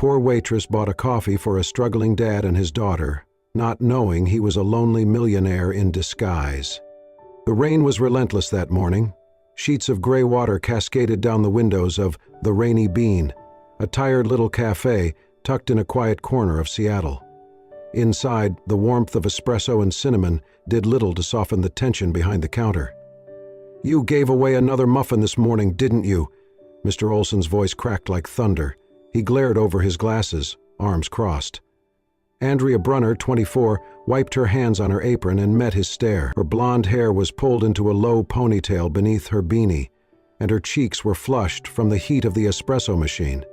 poor waitress bought a coffee for a struggling dad and his daughter, not knowing he was a lonely millionaire in disguise. The rain was relentless that morning. Sheets of gray water cascaded down the windows of the Rainy Bean, a tired little cafe tucked in a quiet corner of Seattle. Inside, the warmth of espresso and cinnamon did little to soften the tension behind the counter. "You gave away another muffin this morning, didn't you?" Mr. Olson's voice cracked like thunder. He glared over his glasses, arms crossed. Andrea Brunner, 24, wiped her hands on her apron and met his stare. Her blonde hair was pulled into a low ponytail beneath her beanie, and her cheeks were flushed from the heat of the espresso machine.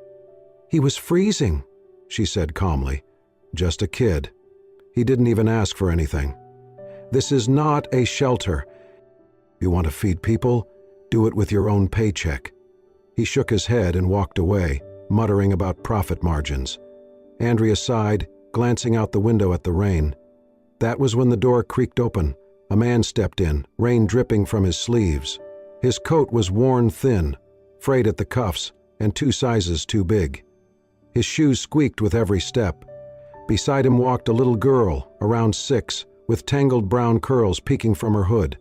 "He was freezing," she said calmly. "Just a kid. He didn't even ask for anything. This is not a shelter. You want to feed people? Do it with your own paycheck." He shook his head and walked away, muttering about profit margins. Andrea sighed, glancing out the window at the rain. That was when the door creaked open. A man stepped in, rain dripping from his sleeves. His coat was worn thin, frayed at the cuffs, and 2 sizes too big. His shoes squeaked with every step. Beside him walked a little girl, around 6, with tangled brown curls peeking from her hood.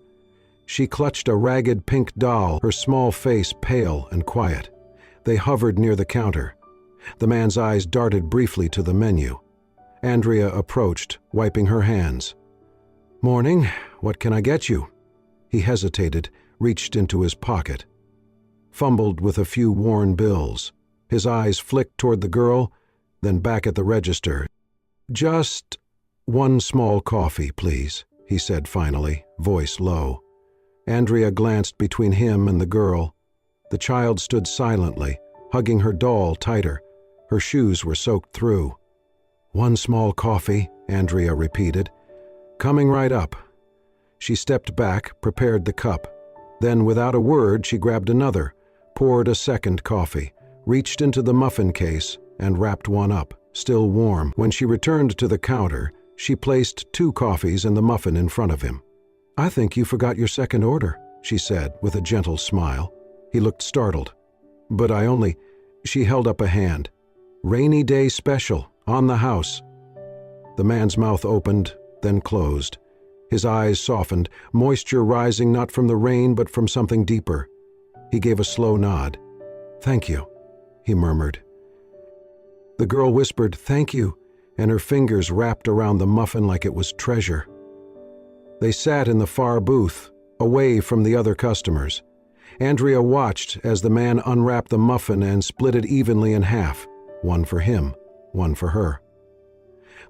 She clutched a ragged pink doll, her small face pale and quiet. They hovered near the counter. The man's eyes darted briefly to the menu. Andrea approached, wiping her hands. "Morning, what can I get you?" He hesitated, reached into his pocket. Fumbled with a few worn bills. His eyes flicked toward the girl, then back at the register. "Just 1 small coffee, please," he said finally, voice low. Andrea glanced between him and the girl. The child stood silently, hugging her doll tighter. Her shoes were soaked through. "1 small coffee," Andrea repeated. "Coming right up." She stepped back, prepared the cup. Then, without a word, she grabbed another, poured a second coffee, reached into the muffin case, and wrapped one up, still warm. When she returned to the counter, she placed 2 coffees and the muffin in front of him. "I think you forgot your second order," she said, with a gentle smile. He looked startled. "But I only—" She held up a hand. "Rainy day special, on the house." The man's mouth opened, then closed. His eyes softened, moisture rising not from the rain but from something deeper. He gave a slow nod. "Thank you," he murmured. The girl whispered, "Thank you," and her fingers wrapped around the muffin like it was treasure. They sat in the far booth, away from the other customers. Andrea watched as the man unwrapped the muffin and split it evenly in half, 1 for him, 1 for her.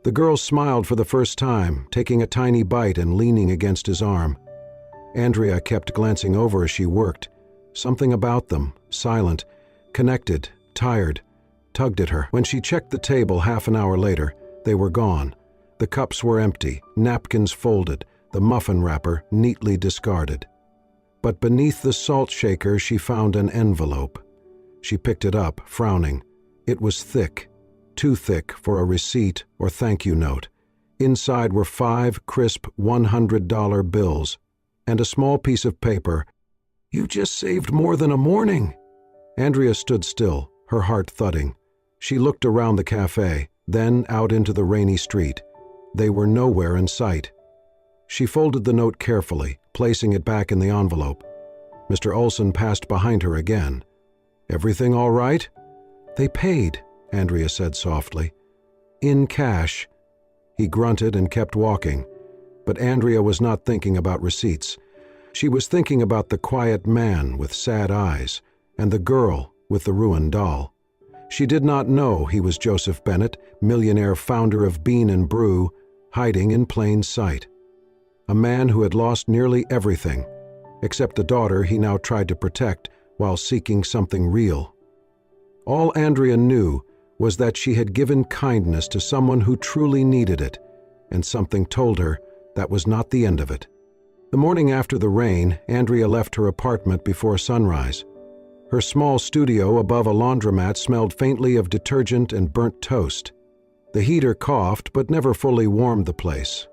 The girl smiled for the first time, taking a tiny bite and leaning against his arm. Andrea kept glancing over as she worked. Something about them, silent, connected, tired, tugged at her. When she checked the table half an hour later, they were gone. The cups were empty, napkins folded, the muffin wrapper neatly discarded. But beneath the salt shaker she found an envelope. She picked it up, frowning. It was thick, too thick for a receipt or thank you note. Inside were 5 crisp $100 bills and a small piece of paper. "You just saved more than a morning." Andrea stood still, her heart thudding. She looked around the cafe, then out into the rainy street. They were nowhere in sight. She folded the note carefully, placing it back in the envelope. Mr. Olson passed behind her again. "Everything all right?" "They paid," Andrea said softly. "In cash." He grunted and kept walking, but Andrea was not thinking about receipts. She was thinking about the quiet man with sad eyes and the girl with the ruined doll. She did not know he was Joseph Bennett, millionaire founder of Bean and Brew, hiding in plain sight. A man who had lost nearly everything, except the daughter he now tried to protect while seeking something real. All Andrea knew was that she had given kindness to someone who truly needed it, and something told her that was not the end of it. The morning after the rain, Andrea left her apartment before sunrise. Her small studio above a laundromat smelled faintly of detergent and burnt toast. The heater coughed but never fully warmed the place.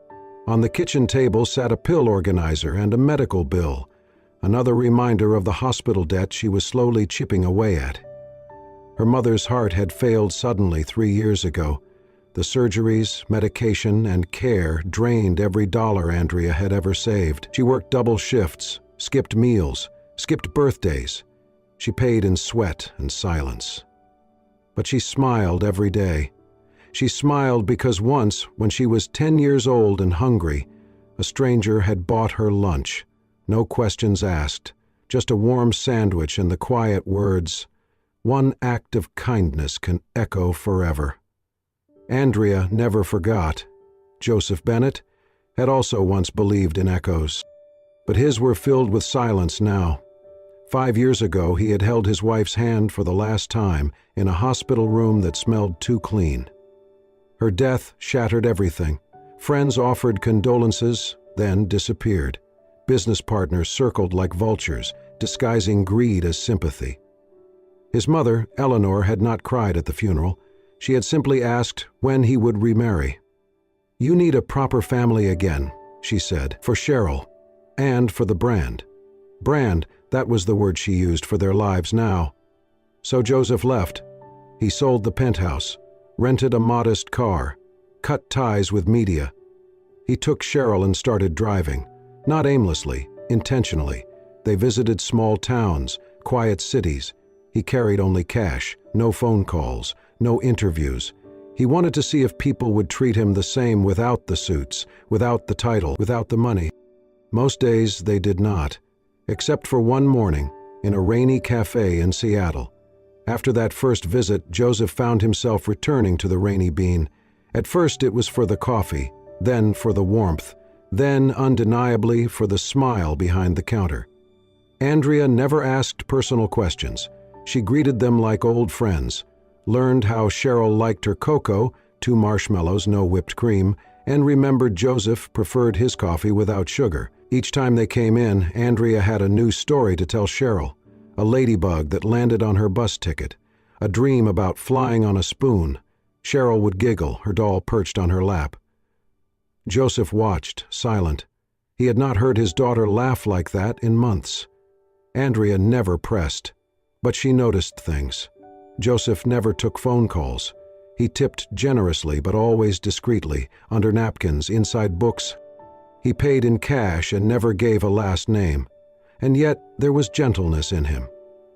On the kitchen table sat a pill organizer and a medical bill, another reminder of the hospital debt she was slowly chipping away at. Her mother's heart had failed suddenly 3 years ago. The surgeries, medication, and care drained every dollar Andrea had ever saved. She worked double shifts, skipped meals, skipped birthdays. She paid in sweat and silence. But she smiled every day. She smiled because once, when she was 10 years old and hungry, a stranger had bought her lunch. No questions asked, just a warm sandwich and the quiet words, "One act of kindness can echo forever." Andrea never forgot. Joseph Bennett had also once believed in echoes. But his were filled with silence now. 5 years ago, he had held his wife's hand for the last time in a hospital room that smelled too clean. Her death shattered everything. Friends offered condolences, then disappeared. Business partners circled like vultures, disguising greed as sympathy. His mother, Eleanor, had not cried at the funeral. She had simply asked when he would remarry. "You need a proper family again," she said, "for Cheryl, and for the brand." Brand, that was the word she used for their lives now. So Joseph left. He sold the penthouse, rented a modest car, cut ties with media. He took Cheryl and started driving, not aimlessly, intentionally. They visited small towns, quiet cities. He carried only cash, no phone calls, no interviews. He wanted to see if people would treat him the same without the suits, without the title, without the money. Most days they did not, except for one morning in a rainy cafe in Seattle. After that first visit, Joseph found himself returning to the Rainy Bean. At first it was for the coffee, then for the warmth, then undeniably for the smile behind the counter. Andrea never asked personal questions. She greeted them like old friends, learned how Cheryl liked her cocoa, 2 marshmallows, no whipped cream, and remembered Joseph preferred his coffee without sugar. Each time they came in, Andrea had a new story to tell Cheryl. A ladybug that landed on her bus ticket, a dream about flying on a spoon. Cheryl would giggle, her doll perched on her lap. Joseph watched, silent. He had not heard his daughter laugh like that in months. Andrea never pressed, but she noticed things. Joseph never took phone calls. He tipped generously, but always discreetly, under napkins, inside books. He paid in cash and never gave a last name. And yet there was gentleness in him,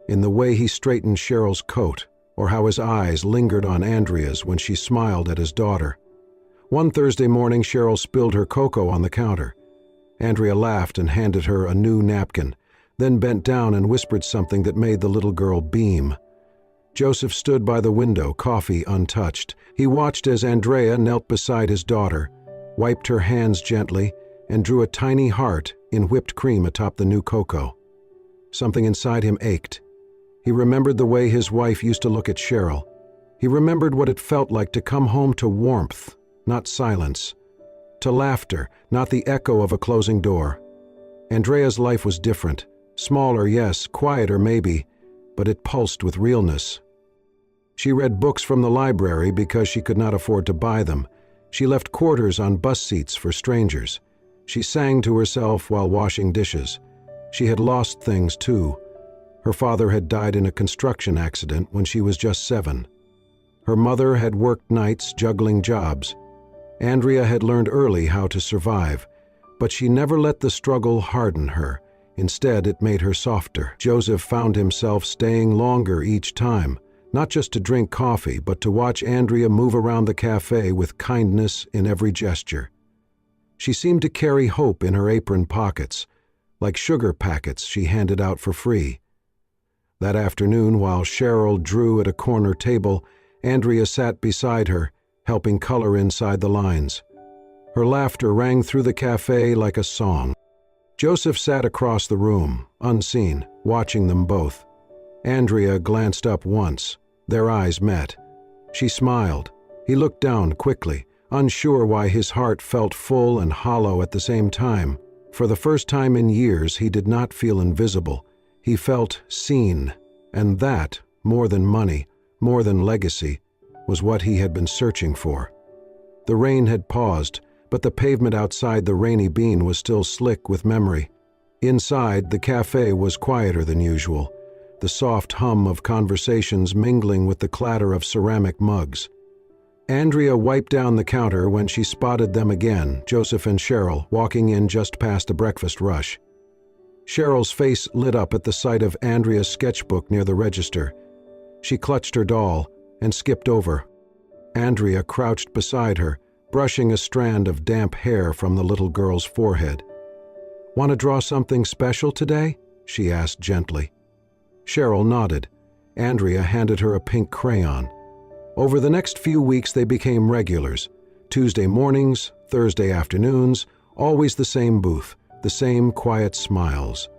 in the way he straightened Cheryl's coat, or how his eyes lingered on Andrea's when she smiled at his daughter. One Thursday morning, Cheryl spilled her cocoa on the counter. Andrea laughed and handed her a new napkin, then bent down and whispered something that made the little girl beam. Joseph stood by the window, coffee untouched. He watched as Andrea knelt beside his daughter, wiped her hands gently, and drew a tiny heart in whipped cream atop the new cocoa. Something inside him ached. He remembered the way his wife used to look at Cheryl. He remembered what it felt like to come home to warmth, not silence, to laughter, not the echo of a closing door. Andrea's life was different, smaller, yes, quieter maybe, but it pulsed with realness. She read books from the library because she could not afford to buy them. She left quarters on bus seats for strangers. She sang to herself while washing dishes. She had lost things too. Her father had died in a construction accident when she was just 7. Her mother had worked nights juggling jobs. Andrea had learned early how to survive, but she never let the struggle harden her. Instead, it made her softer. Joseph found himself staying longer each time, not just to drink coffee, but to watch Andrea move around the cafe with kindness in every gesture. She seemed to carry hope in her apron pockets, like sugar packets she handed out for free. That afternoon, while Cheryl drew at a corner table, Andrea sat beside her, helping color inside the lines. Her laughter rang through the cafe like a song. Joseph sat across the room, unseen, watching them both. Andrea glanced up once. Their eyes met. She smiled. He looked down quickly, unsure why his heart felt full and hollow at the same time. For the first time in years, he did not feel invisible. He felt seen, and that, more than money, more than legacy, was what he had been searching for. The rain had paused, but the pavement outside the Rainy Bean was still slick with memory. Inside, the cafe was quieter than usual. the soft hum of conversations mingling with the clatter of ceramic mugs. Andrea wiped down the counter when she spotted them again, Joseph and Cheryl, walking in just past a breakfast rush. Cheryl's face lit up at the sight of Andrea's sketchbook near the register. She clutched her doll and skipped over. Andrea crouched beside her, brushing a strand of damp hair from the little girl's forehead. "Want to draw something special today?" she asked gently. Cheryl nodded. Andrea handed her a pink crayon. Over the next few weeks they became regulars. Tuesday mornings, Thursday afternoons, always the same booth, the same quiet smiles.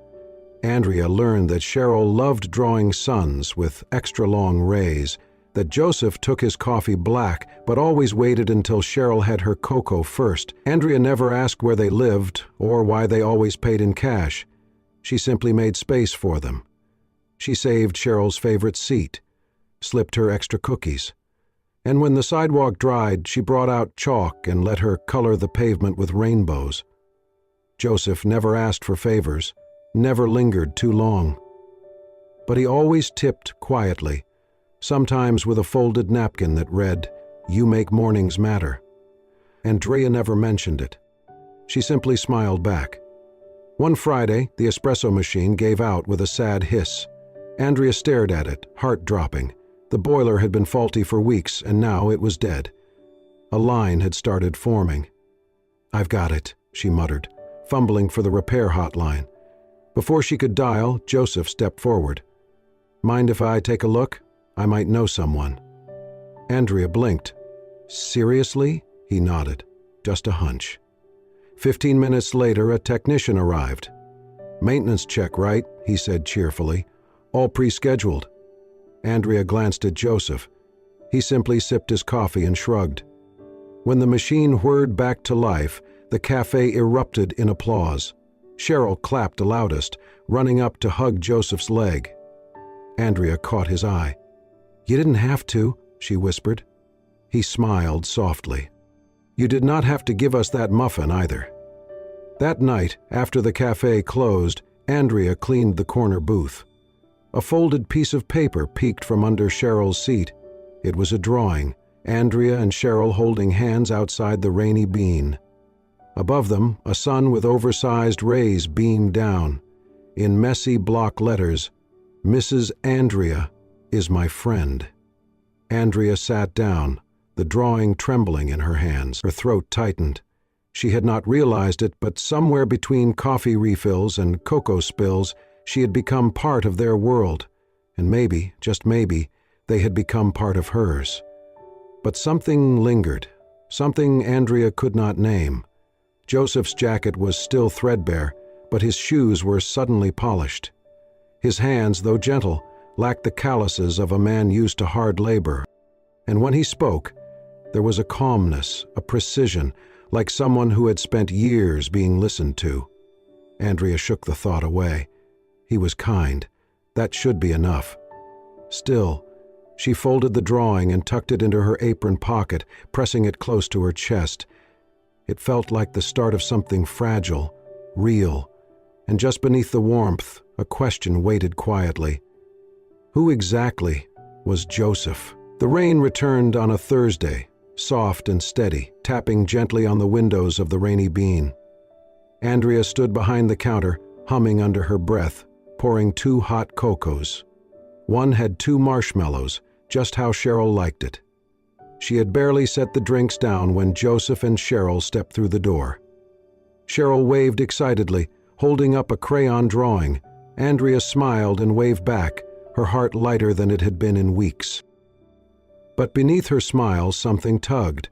Andrea learned that Cheryl loved drawing suns with extra long rays, that Joseph took his coffee black but always waited until Cheryl had her cocoa first. Andrea never asked where they lived or why they always paid in cash. She simply made space for them. She saved Cheryl's favorite seat, slipped her extra cookies. And when the sidewalk dried, she brought out chalk and let her color the pavement with rainbows. Joseph never asked for favors, never lingered too long. But he always tipped quietly, sometimes with a folded napkin that read, "You make mornings matter." Andrea never mentioned it. She simply smiled back. One Friday, the espresso machine gave out with a sad hiss. Andrea stared at it, heart dropping. The boiler had been faulty for weeks, and now it was dead. A line had started forming. "I've got it," she muttered, fumbling for the repair hotline. Before she could dial, Joseph stepped forward. "Mind if I take a look? I might know someone." Andrea blinked. "Seriously?" He nodded. "Just a hunch." 15 minutes later, a technician arrived. "Maintenance check, right?" he said cheerfully. "All pre-scheduled." Andrea glanced at Joseph. He simply sipped his coffee and shrugged. When the machine whirred back to life, the cafe erupted in applause. Cheryl clapped loudest, running up to hug Joseph's leg. Andrea caught his eye. "You didn't have to," she whispered. He smiled softly. "You did not have to give us that muffin either." That night, after the cafe closed, Andrea cleaned the corner booth. A folded piece of paper peeked from under Cheryl's seat. It was a drawing, Andrea and Cheryl holding hands outside the rainy bean. Above them, a sun with oversized rays beamed down. In messy block letters, "Mrs. Andrea is my friend." Andrea sat down, the drawing trembling in her hands. Her throat tightened. She had not realized it, but somewhere between coffee refills and cocoa spills, she had become part of their world, and maybe, just maybe, they had become part of hers. But something lingered, something Andrea could not name. Joseph's jacket was still threadbare, but his shoes were suddenly polished. His hands, though gentle, lacked the calluses of a man used to hard labor. And when he spoke, there was a calmness, a precision, like someone who had spent years being listened to. Andrea shook the thought away. He was kind. That should be enough. Still, she folded the drawing and tucked it into her apron pocket, pressing it close to her chest. It felt like the start of something fragile, real, and just beneath the warmth, a question waited quietly. Who exactly was Joseph? The rain returned on a Thursday, soft and steady, tapping gently on the windows of the rainy bean. Andrea stood behind the counter, humming under her breath, pouring 2 hot cocos. One had 2 marshmallows, just how Cheryl liked it. She had barely set the drinks down when Joseph and Cheryl stepped through the door. Cheryl waved excitedly, holding up a crayon drawing. Andrea smiled and waved back, her heart lighter than it had been in weeks. But beneath her smile, something tugged.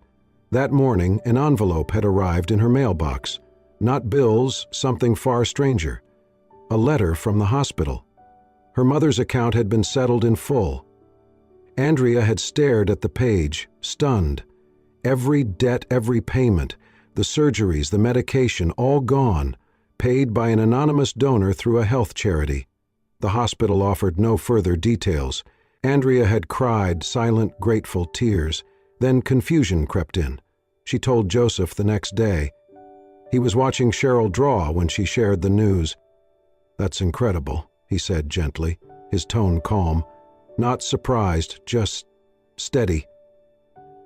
That morning, an envelope had arrived in her mailbox. Not bills, something far stranger. A letter from the hospital. Her mother's account had been settled in full. Andrea had stared at the page, stunned. Every debt, every payment, the surgeries, the medication, all gone, paid by an anonymous donor through a health charity. The hospital offered no further details. Andrea had cried silent, grateful tears. Then confusion crept in. She told Joseph the next day. He was watching Cheryl draw when she shared the news. "That's incredible," he said gently. his tone calm. Not surprised, just steady.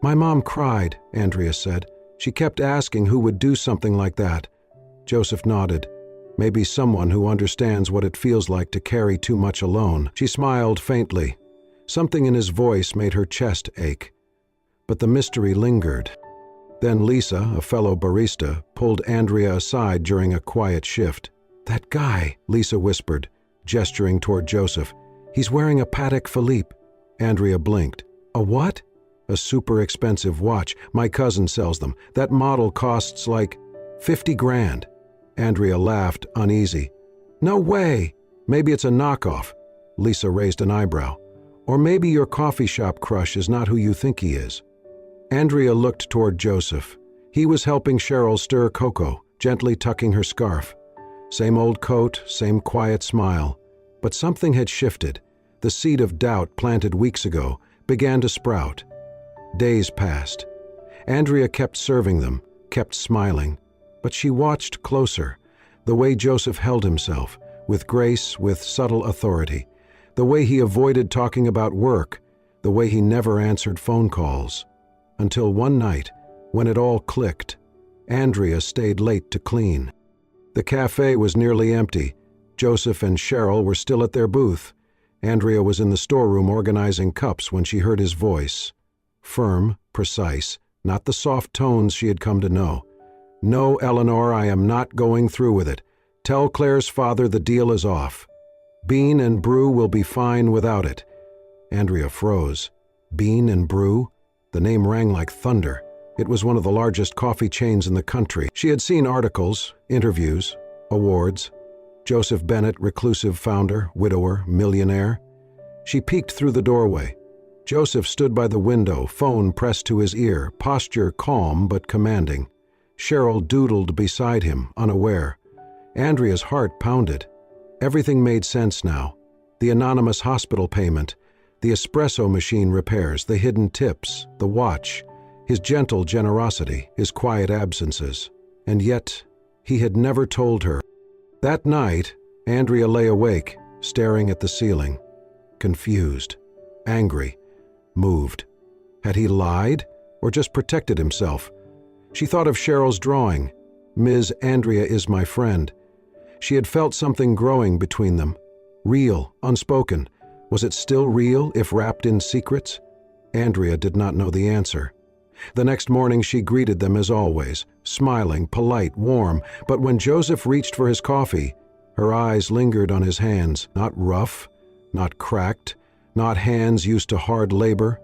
"My mom cried," Andrea said. "She kept asking who would do something like that." Joseph nodded. "Maybe someone who understands what it feels like to carry too much alone." She smiled faintly. Something in his voice made her chest ache. But the mystery lingered. Then Lisa, a fellow barista, pulled Andrea aside during a quiet shift. "That guy," Lisa whispered, gesturing toward Joseph. "He's wearing a Patek Philippe." Andrea blinked. "A what?" "A super expensive watch. My cousin sells them. That model costs like 50 grand. Andrea laughed, uneasy. "No way! Maybe it's a knockoff." Lisa raised an eyebrow. "Or maybe your coffee shop crush is not who you think he is." Andrea looked toward Joseph. He was helping Cheryl stir cocoa, gently tucking her scarf. Same old coat, same quiet smile. But something had shifted. The seed of doubt planted weeks ago began to sprout. Days passed. Andrea kept serving them, kept smiling. But she watched closer, the way Joseph held himself, with grace, with subtle authority, the way he avoided talking about work, the way he never answered phone calls. Until one night, when it all clicked, Andrea stayed late to clean. The cafe was nearly empty. Joseph and Cheryl were still at their booth. Andrea was in the storeroom organizing cups when she heard his voice. Firm, precise, not the soft tones she had come to know. "No, Eleanor, I am not going through with it. Tell Claire's father the deal is off. Bean and Brew will be fine without it." Andrea froze. Bean and Brew? The name rang like thunder. It was one of the largest coffee chains in the country. She had seen articles, interviews, awards. Joseph Bennett, reclusive founder, widower, millionaire. She peeked through the doorway. Joseph stood by the window, phone pressed to his ear, posture calm but commanding. Cheryl doodled beside him, unaware. Andrea's heart pounded. Everything made sense now. The anonymous hospital payment, the espresso machine repairs, the hidden tips, the watch, his gentle generosity, his quiet absences. And yet, he had never told her. That night, Andrea lay awake, staring at the ceiling. Confused, angry, moved. Had he lied, or just protected himself? She thought of Cheryl's drawing, "Ms. Andrea is my friend." She had felt something growing between them. Real, unspoken. Was it still real, if wrapped in secrets? Andrea did not know the answer. The next morning she greeted them as always, smiling, polite, warm, but when Joseph reached for his coffee, her eyes lingered on his hands, not rough, not cracked, not hands used to hard labor.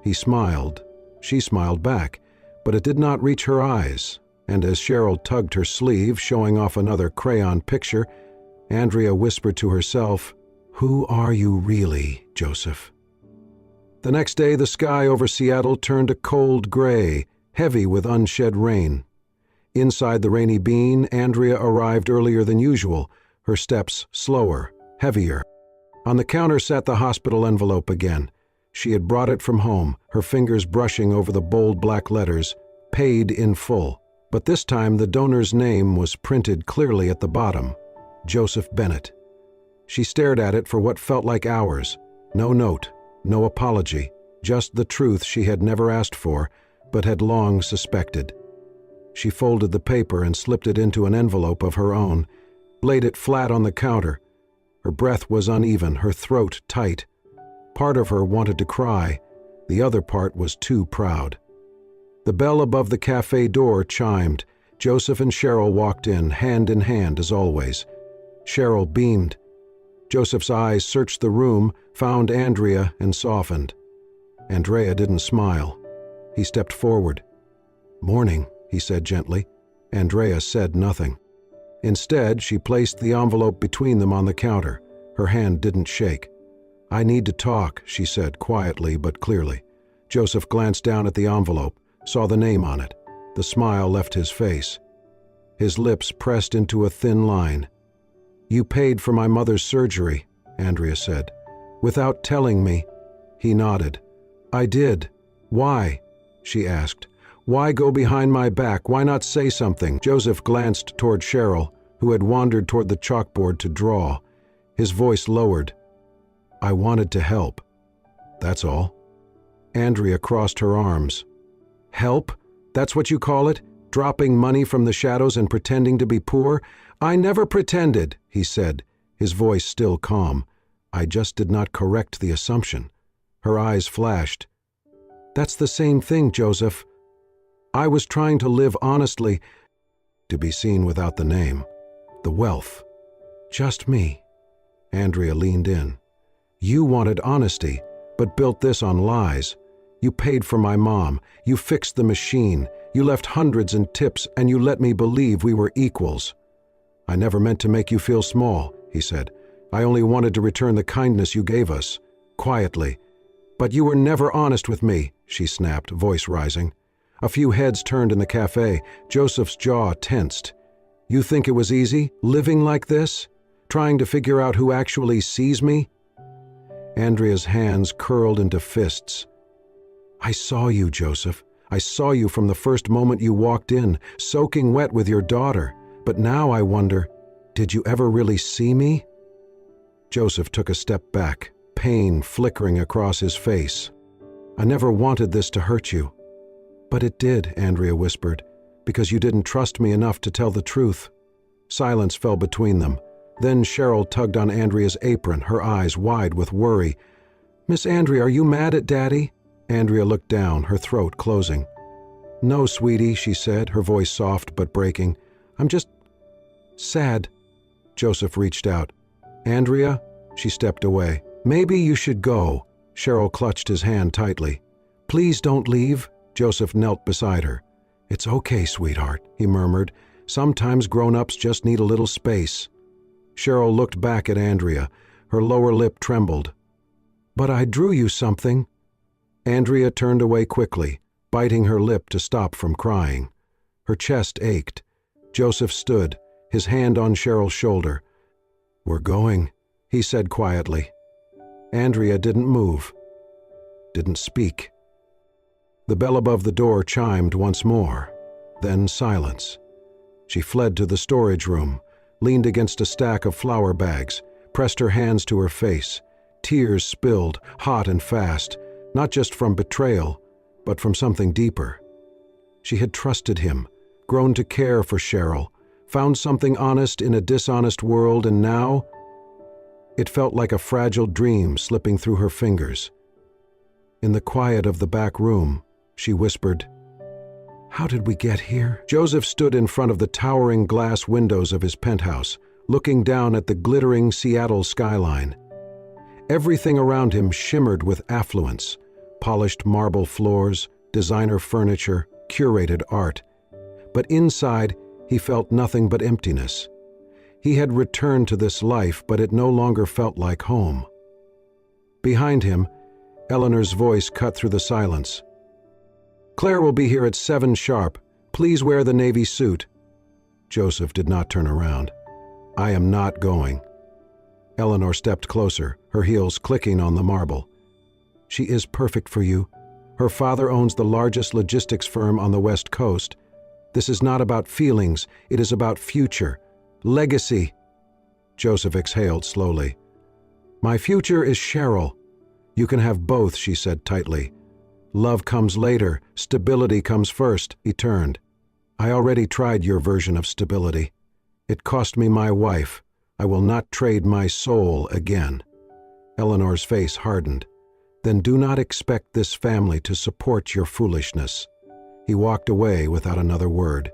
He smiled. She smiled back. But it did not reach her eyes, and as Cheryl tugged her sleeve, showing off another crayon picture, Andrea whispered to herself, "Who are you really, Joseph?" The next day the sky over Seattle turned a cold gray, heavy with unshed rain. Inside the rainy bean, Andrea arrived earlier than usual, her steps slower, heavier. On the counter sat the hospital envelope again. She had brought it from home, her fingers brushing over the bold black letters, "Paid in full." But this time the donor's name was printed clearly at the bottom, Joseph Bennett. She stared at it for what felt like hours. No note, no apology, just the truth she had never asked for, but had long suspected. She folded the paper and slipped it into an envelope of her own, laid it flat on the counter. Her breath was uneven, her throat tight. Part of her wanted to cry. The other part was too proud. The bell above the cafe door chimed. Joseph and Cheryl walked in hand as always. Cheryl beamed. Joseph's eyes searched the room, found Andrea, and softened. Andrea didn't smile. He stepped forward. "Morning," he said gently. Andrea said nothing. Instead, she placed the envelope between them on the counter. Her hand didn't shake. "I need to talk," she said quietly but clearly. Joseph glanced down at the envelope, saw the name on it. The smile left his face. His lips pressed into a thin line. "You paid for my mother's surgery," Andrea said. "Without telling me." He nodded. "I did. Why?" she asked. "Why go behind my back? Why not say something?" Joseph glanced toward Cheryl, who had wandered toward the chalkboard to draw. His voice lowered. I wanted to help. That's all. Andrea crossed her arms. Help? That's what you call it? Dropping money from the shadows and pretending to be poor? I never pretended, he said, his voice still calm. I just did not correct the assumption. Her eyes flashed. That's the same thing, Joseph. I was trying to live honestly, to be seen without the name, the wealth. Just me. Andrea leaned in. You wanted honesty, but built this on lies. You paid for my mom, you fixed the machine, you left hundreds in tips, and you let me believe we were equals. I never meant to make you feel small, he said. I only wanted to return the kindness you gave us, quietly. But you were never honest with me, she snapped, voice rising. A few heads turned in the cafe. Joseph's jaw tensed. You think it was easy, living like this? Trying to figure out who actually sees me? Andrea's hands curled into fists. I saw you, Joseph. I saw you from the first moment you walked in, soaking wet with your daughter. But now I wonder, did you ever really see me? Joseph took a step back, pain flickering across his face. I never wanted this to hurt you. But it did, Andrea whispered, because you didn't trust me enough to tell the truth. Silence fell between them. Then Cheryl tugged on Andrea's apron, her eyes wide with worry. Miss Andrea, are you mad at Daddy? Andrea looked down, her throat closing. No, sweetie, she said, her voice soft but breaking. I'm just sad. Joseph reached out. Andrea? She stepped away. Maybe you should go. Cheryl clutched his hand tightly. Please don't leave. Joseph knelt beside her. It's okay, sweetheart, he murmured. Sometimes grown-ups just need a little space. Cheryl looked back at Andrea. Her lower lip trembled. But I drew you something. Andrea turned away quickly, biting her lip to stop from crying. Her chest ached. Joseph stood, his hand on Cheryl's shoulder. We're going, he said quietly. Andrea didn't move, didn't speak. The bell above the door chimed once more, then silence. She fled to the storage room, leaned against a stack of flour bags, pressed her hands to her face. Tears spilled, hot and fast, not just from betrayal, but from something deeper. She had trusted him, grown to care for Cheryl, found something honest in a dishonest world, and now it felt like a fragile dream slipping through her fingers. In the quiet of the back room, she whispered, How did we get here? Joseph stood in front of the towering glass windows of his penthouse, looking down at the glittering Seattle skyline. Everything around him shimmered with affluence, polished marble floors, designer furniture, curated art. But inside, he felt nothing but emptiness. He had returned to this life, but it no longer felt like home. Behind him, Eleanor's voice cut through the silence. Claire will be here at 7 sharp. Please wear the navy suit. Joseph did not turn around. I am not going. Eleanor stepped closer, her heels clicking on the marble. She is perfect for you. Her father owns the largest logistics firm on the West Coast. This is not about feelings, it is about future. Legacy. Joseph exhaled slowly. My future is Cheryl. You can have both, she said tightly. Love comes later, stability comes first, he turned. I already tried your version of stability. It cost me my wife. I will not trade my soul again. Eleanor's face hardened. Then do not expect this family to support your foolishness. He walked away without another word.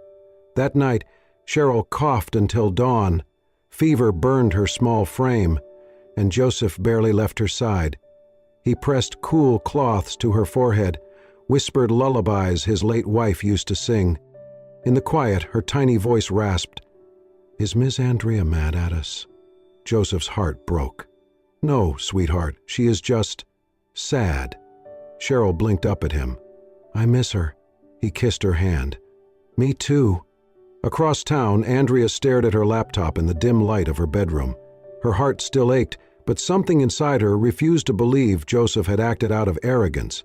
That night, Cheryl coughed until dawn. Fever burned her small frame, and Joseph barely left her side. He pressed cool cloths to her forehead, whispered lullabies his late wife used to sing. In the quiet, her tiny voice rasped, Is Miss Andrea mad at us? Joseph's heart broke. No, sweetheart, she is just sad. Cheryl blinked up at him. I miss her. He kissed her hand. Me too. Across town, Andrea stared at her laptop in the dim light of her bedroom. Her heart still ached, but something inside her refused to believe Joseph had acted out of arrogance.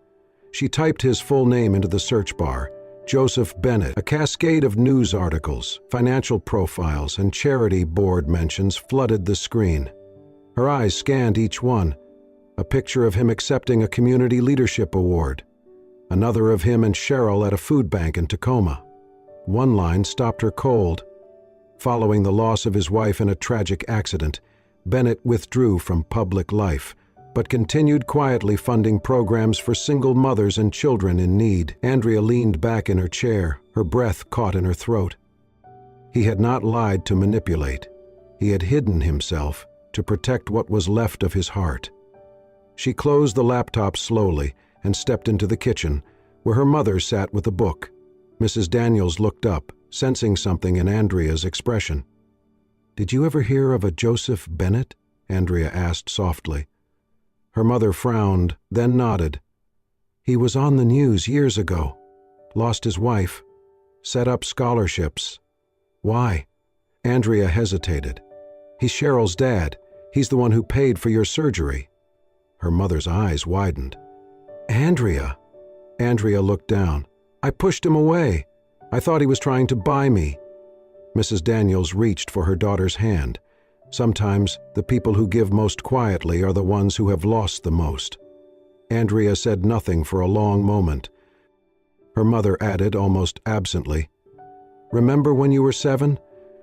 She typed his full name into the search bar. Joseph Bennett. A cascade of news articles, financial profiles, and charity board mentions flooded the screen. Her eyes scanned each one, a picture of him accepting a community leadership award, another of him and Cheryl at a food bank in Tacoma. One line stopped her cold. Following the loss of his wife in a tragic accident, Bennett withdrew from public life, but continued quietly funding programs for single mothers and children in need. Andrea leaned back in her chair, her breath caught in her throat. He had not lied to manipulate. He had hidden himself to protect what was left of his heart. She closed the laptop slowly and stepped into the kitchen, where her mother sat with a book. Mrs. Daniels looked up, sensing something in Andrea's expression. "Did you ever hear of a Joseph Bennett?" Andrea asked softly. Her mother frowned, then nodded. "He was on the news years ago. Lost his wife. Set up scholarships." "Why?" Andrea hesitated. "He's Cheryl's dad. He's the one who paid for your surgery." Her mother's eyes widened. "Andrea!" Andrea looked down. "I pushed him away. I thought he was trying to buy me." Mrs. Daniels reached for her daughter's hand. Sometimes the people who give most quietly are the ones who have lost the most. Andrea said nothing for a long moment. Her mother added almost absently, "Remember when you were 7?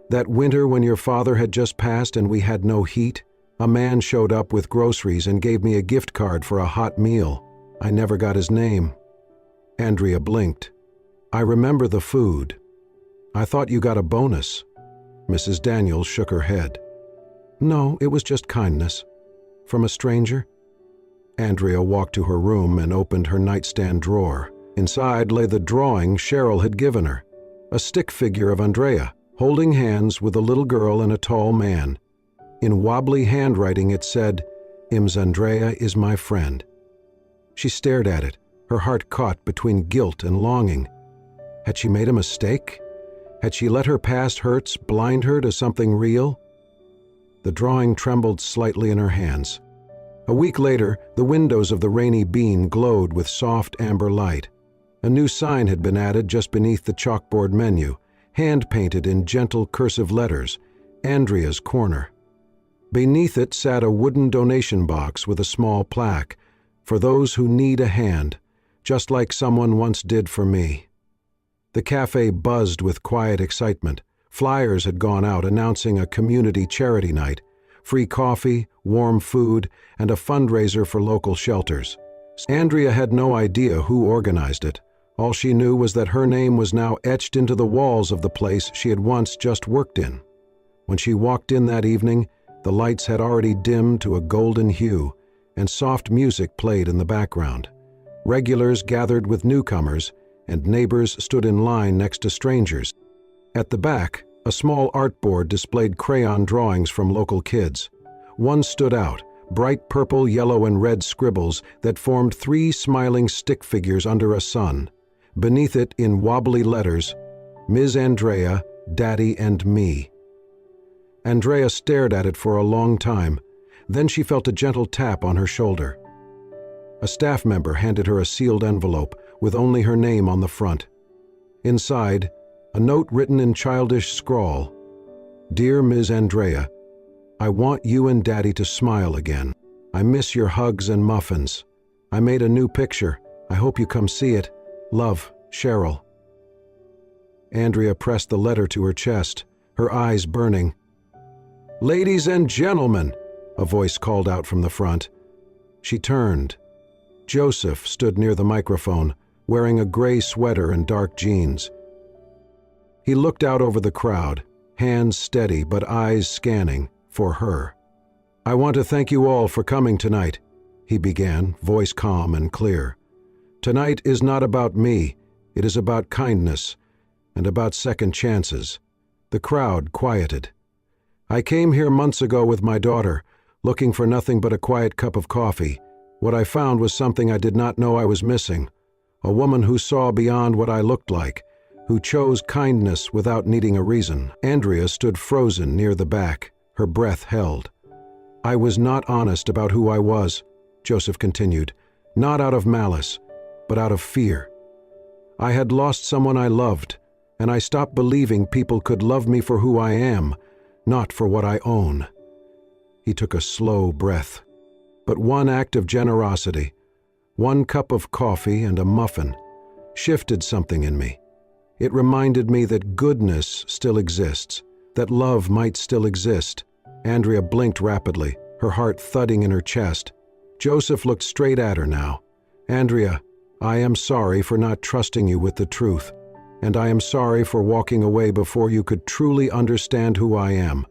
That winter when your father had just passed and we had no heat? A man showed up with groceries and gave me a gift card for a hot meal. I never got his name." Andrea blinked. "I remember the food. I thought you got a bonus." Mrs. Daniels shook her head. "No, it was just kindness. From a stranger?" Andrea walked to her room and opened her nightstand drawer. Inside lay the drawing Cheryl had given her, a stick figure of Andrea, holding hands with a little girl and a tall man. In wobbly handwriting it said, "Ims Andrea is my friend." She stared at it, her heart caught between guilt and longing. Had she made a mistake? Had she let her past hurts blind her to something real? The drawing trembled slightly in her hands. A week later, the windows of the Rainy Bean glowed with soft amber light. A new sign had been added just beneath the chalkboard menu, hand-painted in gentle cursive letters, Andrea's Corner. Beneath it sat a wooden donation box with a small plaque, "For those who need a hand, just like someone once did for me." The cafe buzzed with quiet excitement. Flyers had gone out announcing a community charity night, free coffee, warm food, and a fundraiser for local shelters. Andrea had no idea who organized it. All she knew was that her name was now etched into the walls of the place she had once just worked in. When she walked in that evening, the lights had already dimmed to a golden hue, and soft music played in the background. Regulars gathered with newcomers, and neighbors stood in line next to strangers. At the back, a small artboard displayed crayon drawings from local kids. One stood out, bright purple, yellow, and red scribbles that formed 3 smiling stick figures under a sun. Beneath it, in wobbly letters, "Ms. Andrea, Daddy and me." Andrea stared at it for a long time. Then she felt a gentle tap on her shoulder. A staff member handed her a sealed envelope with only her name on the front. Inside, a note written in childish scrawl, "Dear Ms. Andrea, I want you and Daddy to smile again. I miss your hugs and muffins. I made a new picture. I hope you come see it. Love, Cheryl." Andrea pressed the letter to her chest, her eyes burning. "Ladies and gentlemen," a voice called out from the front. She turned. Joseph stood near the microphone, wearing a gray sweater and dark jeans. He looked out over the crowd, hands steady but eyes scanning, for her. "I want to thank you all for coming tonight," he began, voice calm and clear. "Tonight is not about me. It is about kindness and about second chances." The crowd quieted. "I came here months ago with my daughter, looking for nothing but a quiet cup of coffee. What I found was something I did not know I was missing. A woman who saw beyond what I looked like, who chose kindness without needing a reason." Andrea stood frozen near the back, her breath held. "I was not honest about who I was," Joseph continued, "not out of malice, but out of fear. I had lost someone I loved, and I stopped believing people could love me for who I am, not for what I own." He took a slow breath. but one act of generosity, one cup of coffee and a muffin, shifted something in me. It reminded me that goodness still exists, that love might still exist. Andrea blinked rapidly, her heart thudding in her chest. Joseph looked straight at her now. "Andrea, I am sorry for not trusting you with the truth, and I am sorry for walking away before you could truly understand who I am.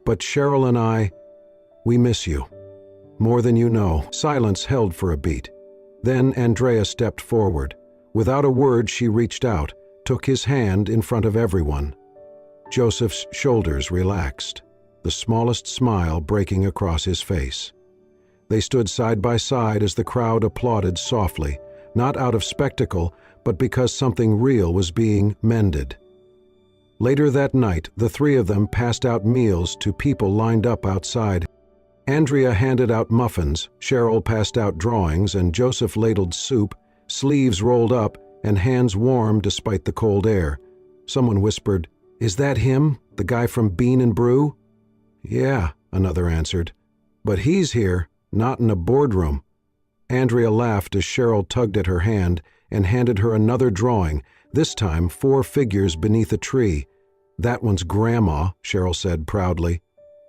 But Cheryl and we miss you. More than you know." Silence held for a beat. Then Andrea stepped forward. Without a word, she reached out, took his hand in front of everyone. Joseph's shoulders relaxed, the smallest smile breaking across his face. They stood side by side as the crowd applauded softly, not out of spectacle, but because something real was being mended. Later that night, the three of them passed out meals to people lined up outside. Andrea handed out muffins, Cheryl passed out drawings, and Joseph ladled soup, sleeves rolled up and hands warm despite the cold air. Someone whispered, "Is that him, the guy from Bean and Brew?" "Yeah," another answered. "But he's here, not in a boardroom." Andrea laughed as Cheryl tugged at her hand and handed her another drawing, this time 4 figures beneath a tree. "That one's Grandma," Cheryl said proudly.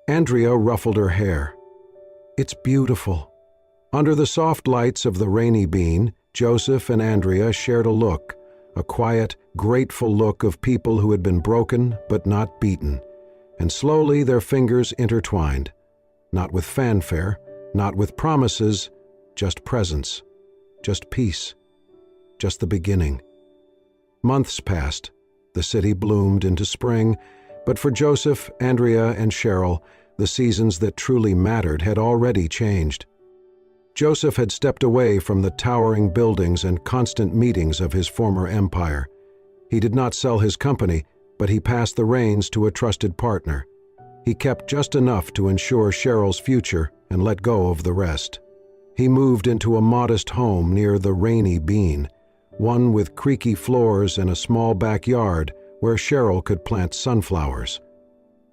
Andrea ruffled her hair. "It's beautiful." Under the soft lights of the rainy Bean, Joseph and Andrea shared a look, a quiet, grateful look of people who had been broken but not beaten. And slowly their fingers intertwined. Not with fanfare, not with promises, just presence, just peace, just the beginning. Months passed. The city bloomed into spring, but for Joseph, Andrea, and Cheryl, the seasons that truly mattered had already changed. Joseph had stepped away from the towering buildings and constant meetings of his former empire. He did not sell his company, but he passed the reins to a trusted partner. He kept just enough to ensure Cheryl's future and let go of the rest. He moved into a modest home near the rainy Bean, one with creaky floors and a small backyard where Cheryl could plant sunflowers.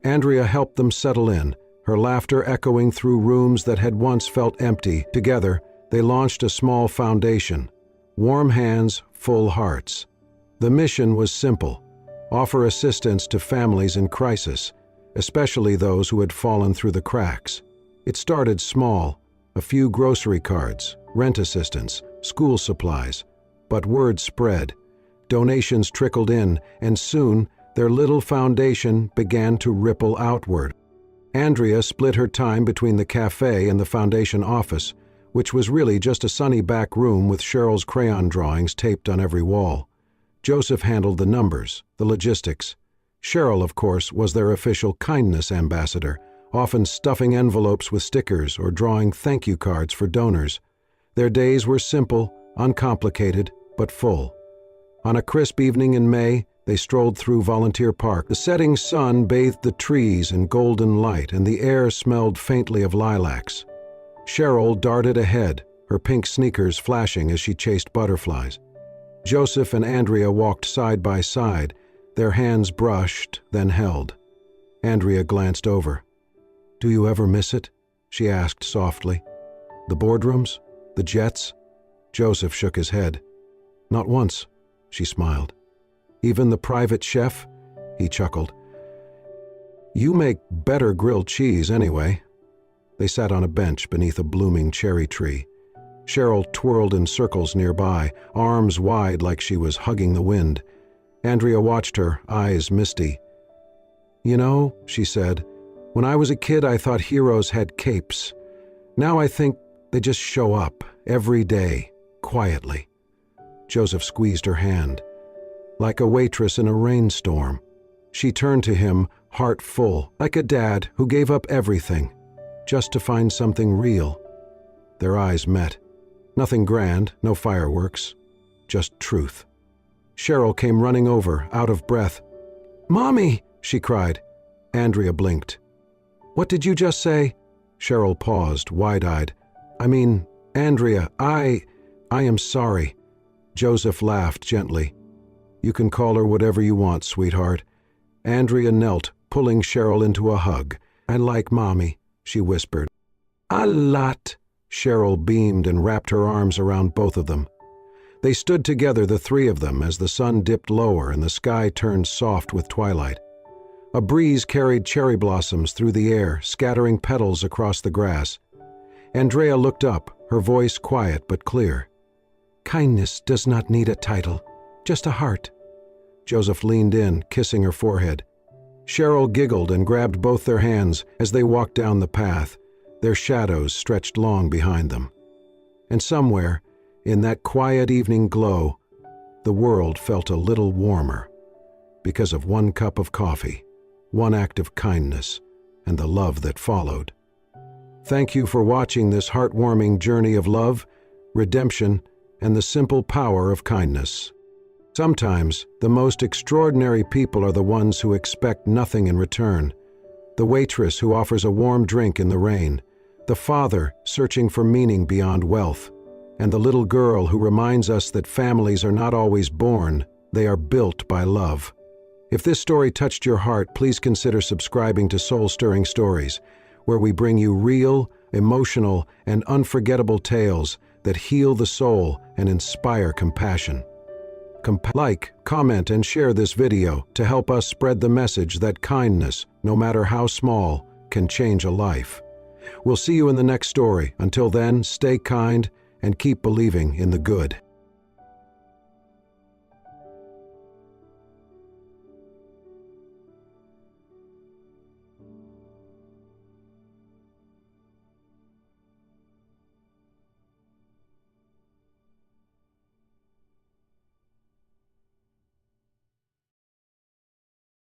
Andrea helped them settle in, her laughter echoing through rooms that had once felt empty. Together, they launched a small foundation. Warm hands, full hearts. The mission was simple: offer assistance to families in crisis, especially those who had fallen through the cracks. It started small, a few grocery cards, rent assistance, school supplies. But word spread. Donations trickled in, and soon their little foundation began to ripple outward. Andrea split her time between the cafe and the foundation office, which was really just a sunny back room with Cheryl's crayon drawings taped on every wall. Joseph handled the numbers, the logistics. Cheryl, of course, was their official kindness ambassador, often stuffing envelopes with stickers or drawing thank you cards for donors. Their days were simple, uncomplicated, but full. On a crisp evening in May, they strolled through Volunteer Park. The setting sun bathed the trees in golden light, and the air smelled faintly of lilacs. Cheryl darted ahead, her pink sneakers flashing as she chased butterflies. Joseph and Andrea walked side by side, their hands brushed, then held. Andrea glanced over. "Do you ever miss it?" she asked softly. "The boardrooms? The jets?" Joseph shook his head. "Not once," she smiled. "Even the private chef?" He chuckled. "You make better grilled cheese anyway." They sat on a bench beneath a blooming cherry tree. Cheryl twirled in circles nearby, arms wide like she was hugging the wind. Andrea watched her, eyes misty. "You know," she said, "when I was a kid I thought heroes had capes. Now I think they just show up, every day, quietly." Joseph squeezed her hand. Like a waitress in a rainstorm. She turned to him, heart full, like a dad who gave up everything, just to find something real. Their eyes met. Nothing grand, no fireworks, just truth. Cheryl came running over, out of breath. "Mommy!" she cried. Andrea blinked. "What did you just say?" Cheryl paused, wide-eyed. "I mean, Andrea, I am sorry." Joseph laughed gently. "You can call her whatever you want, sweetheart." Andrea knelt, pulling Cheryl into a hug. "I like Mommy," she whispered. "A lot," Cheryl beamed and wrapped her arms around both of them. They stood together, the three of them, as the sun dipped lower and the sky turned soft with twilight. A breeze carried cherry blossoms through the air, scattering petals across the grass. Andrea looked up, her voice quiet but clear. "Kindness does not need a title, just a heart." Joseph leaned in, kissing her forehead. Cheryl giggled and grabbed both their hands as they walked down the path, their shadows stretched long behind them. And somewhere, in that quiet evening glow, the world felt a little warmer, because of one cup of coffee, one act of kindness, and the love that followed. Thank you for watching this heartwarming journey of love, redemption, and the simple power of kindness. Sometimes, the most extraordinary people are the ones who expect nothing in return. The waitress who offers a warm drink in the rain, the father searching for meaning beyond wealth, and the little girl who reminds us that families are not always born, they are built by love. If this story touched your heart, please consider subscribing to Soul-Stirring Stories, where we bring you real, emotional, and unforgettable tales that heal the soul and inspire compassion. Like, comment, and share this video to help us spread the message that kindness, no matter how small, can change a life. We'll see you in the next story. Until then, stay kind and keep believing in the good.